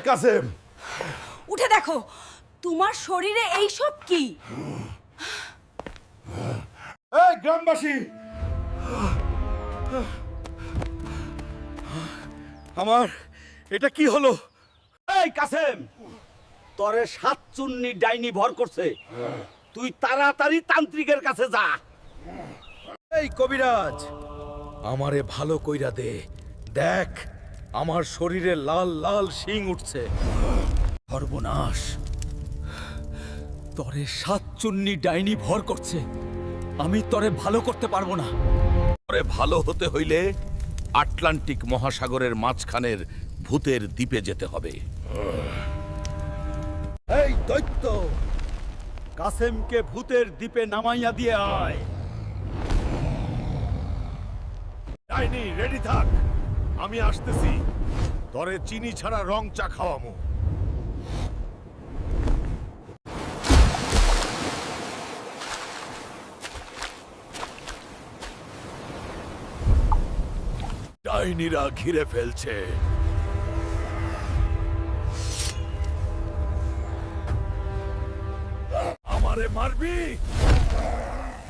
কাসেম। উঠে দেখো তোমার শরীরে এইসব কি? এই গ্রামবাসী, আমার এটা কি হলো? এই কাসেম, তরে সাতচুন্নি ডাইনি ভর করছে, তুই তাড়াতাড়ি তান্ত্রিকের কাছে যা। এই কবিরাজ, আমারে ভালো কইরা দে। দেখ, আমার শরীরে লাল লাল শিং উঠছে। সর্বনাশ, তরে সাতচুন্নি ডাইনি ভর করছে। আমি তরে ভালো করতে পারবো না। পরে ভালো হতে হইলে আটলান্টিক মহাসাগরের মাঝখানের ভূতের দ্বীপে যেতে হবে। এই দৈত্য, কাসেমকে ভূতের দ্বীপে নামাইয়া দিয়ে আয়। ডাইনি রেডি থাক, আমি আসতেছি। তরে চিনি ছাড়া রং চা খাওয়ামু। ডাইনিরা ঘিরে ফেলছে। আমারে মারবি?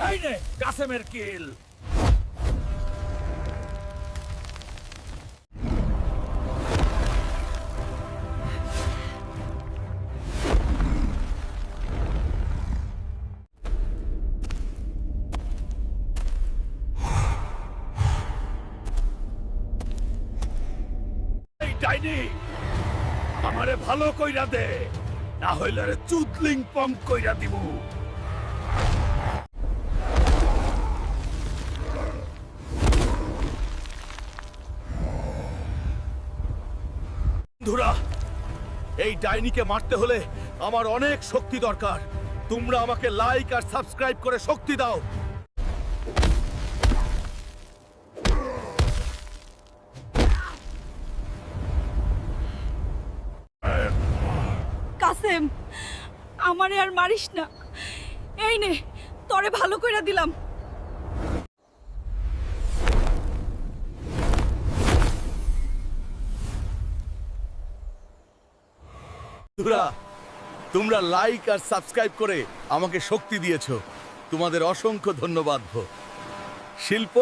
এই নে কাসেমের কিল। এই ডাইনি, আমারে ভালো কইরা দে, না হইলে রে চুদলিং পং কইরা দিব। বন্ধুরা, এই ডাইনিকে মারতে হলে আমার অনেক শক্তি দরকার। তোমরা আমাকে লাইক আর সাবস্ক্রাইব করে শক্তি দাও। কাসেম, আমারে আর মারিস না। এই নে, তরে ভালো কইরা দিলাম। বন্ধুরা, তোমরা লাইক আর সাবস্ক্রাইব করে আমাকে শক্তি দিয়েছো। তোমাদের অসংখ্য ধন্যবাদ। শিল্প